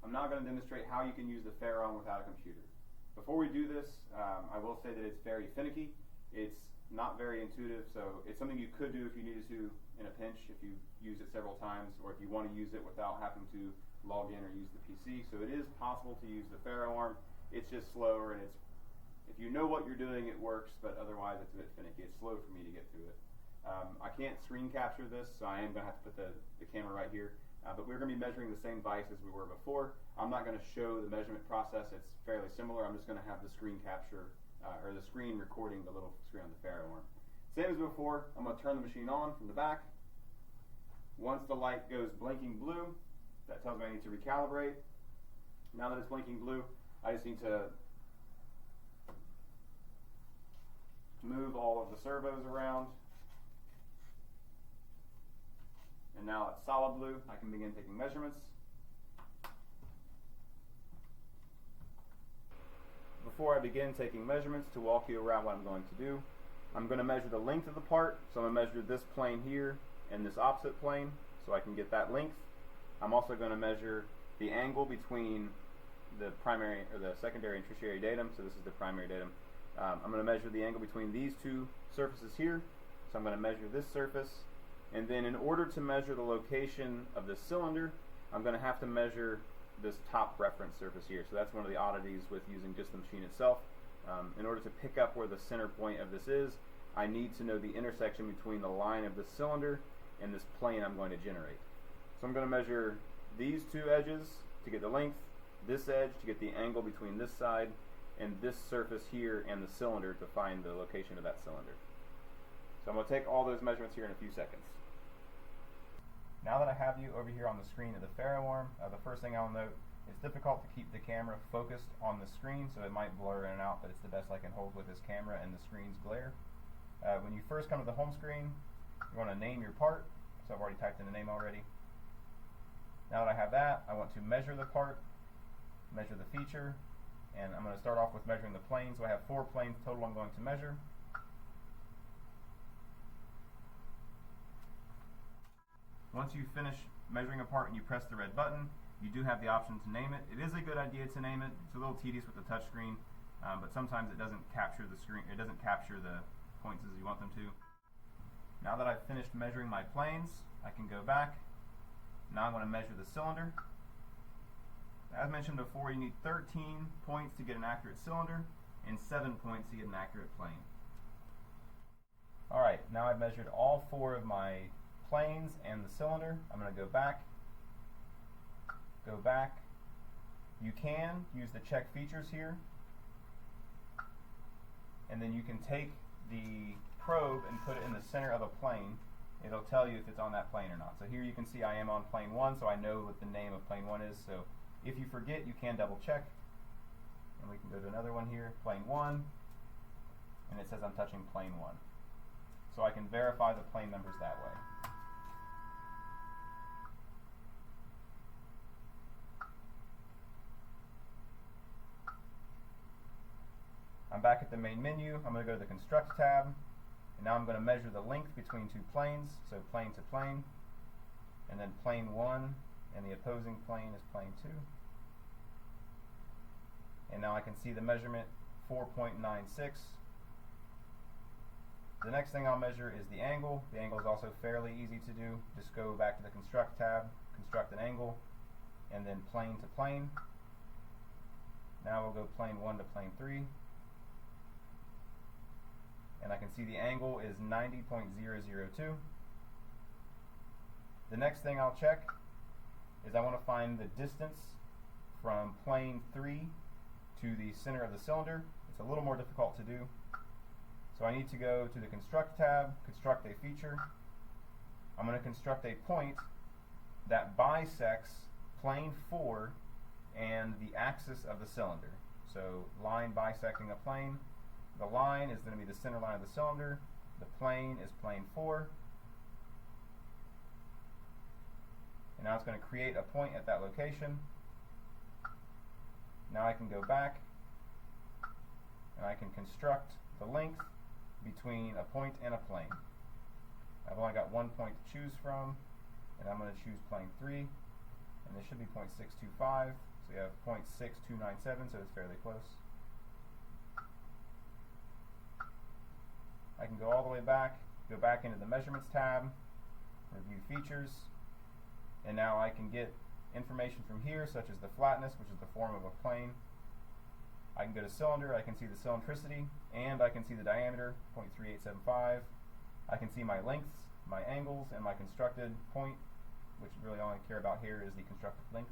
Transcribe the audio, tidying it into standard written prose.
I'm now going to demonstrate how you can use the FARO ARM without a computer. Before we do this, I will say that it's very finicky. It's not very intuitive, so it's something you could do if you needed to in a pinch, if you use it several times, or if you want to use it without having to log in or use the PC. So it is possible to use the FARO ARM. It's just slower, and if you know what you're doing, it works, but otherwise it's a bit finicky. It's slow for me to get through it. I can't screen capture this, so I am going to have to put the camera right here. But we're going to be measuring the same vice as we were before. I'm not going to show the measurement process. It's fairly similar. I'm just going to have the screen capture, or the screen recording the little screen on the FARO ARM. Same as before, I'm going to turn the machine on from the back. Once the light goes blinking blue, that tells me I need to recalibrate. Now that it's blinking blue, I just need to move all of the servos around. And now it's solid blue. I can begin taking measurements. Before I begin taking measurements, to walk you around what I'm going to do, I'm going to measure the length of the part. So I'm going to measure this plane here and this opposite plane so I can get that length. I'm also going to measure the angle between the primary or the secondary and tertiary datum. So this is the primary datum. I'm going to measure the angle between these two surfaces here. So I'm going to measure this surface. And then in order to measure the location of the cylinder, I'm going to have to measure this top reference surface here. So that's one of the oddities with using just the machine itself. In order to pick up where the center point of this is, I need to know the intersection between the line of the cylinder and this plane I'm going to generate. So I'm going to measure these two edges to get the length, this edge to get the angle between this side, and this surface here and the cylinder to find the location of that cylinder. So I'm going to take all those measurements here in a few seconds. Now that I have you over here on the screen of the FARO ARM, the first thing I'll note, it's difficult to keep the camera focused on the screen, so it might blur in and out, but it's the best I can hold with this camera and the screen's glare. When you first come to the home screen, you want to name your part, so I've already typed in the name already. Now that I have that, I want to measure the part, measure the feature, and I'm going to start off with measuring the plane. So I have 4 planes total I'm going to measure. Once you finish measuring a part and you press the red button, you do have the option to name it. It is a good idea to name it. It's a little tedious with the touch screen, but sometimes it doesn't capture the screen. It doesn't capture the points as you want them to. Now that I've finished measuring my planes, I can go back. Now I'm going to measure the cylinder. As mentioned before, you need 13 points to get an accurate cylinder and 7 points to get an accurate plane. Alright, now I've measured all 4 of my planes and the cylinder. I'm going to go back. You can use the check features here, and then you can take the probe and put it in the center of a plane. It'll tell you if it's on that plane or not. So here you can see I am on plane 1, so I know what the name of plane 1 is. So if you forget, you can double check. And we can go to another one here, plane 1, and it says I'm touching plane 1. So I can verify the plane numbers that way. I'm back at the main menu. I'm going to go to the Construct tab, and now I'm going to measure the length between 2 planes, so plane to plane, and then plane 1, and the opposing plane is plane 2. And now I can see the measurement, 4.96. The next thing I'll measure is the angle. The angle is also fairly easy to do. Just go back to the Construct tab, construct an angle, and then plane to plane. Now we'll go plane 1 to plane 3. And I can see the angle is 90.002. The next thing I'll check is I want to find the distance from plane 3 to the center of the cylinder. It's a little more difficult to do. So I need to go to the Construct tab, construct a feature. I'm going to construct a point that bisects plane 4 and the axis of the cylinder. So line bisecting a plane. The line is going to be the center line of the cylinder. The plane is plane 4. And now it's going to create a point at that location. Now I can go back and I can construct the length between a point and a plane. I've only got 1 point to choose from, and I'm going to choose plane 3, and this should be 0.625. So you have 0.6297, so it's fairly close. I can go all the way back, go back into the Measurements tab, Review Features, and now I can get information from here, such as the flatness, which is the form of a plane. I can go to cylinder, I can see the cylindricity, and I can see the diameter, 0.3875. I can see my lengths, my angles, and my constructed point, which really all I care about here is the constructed length.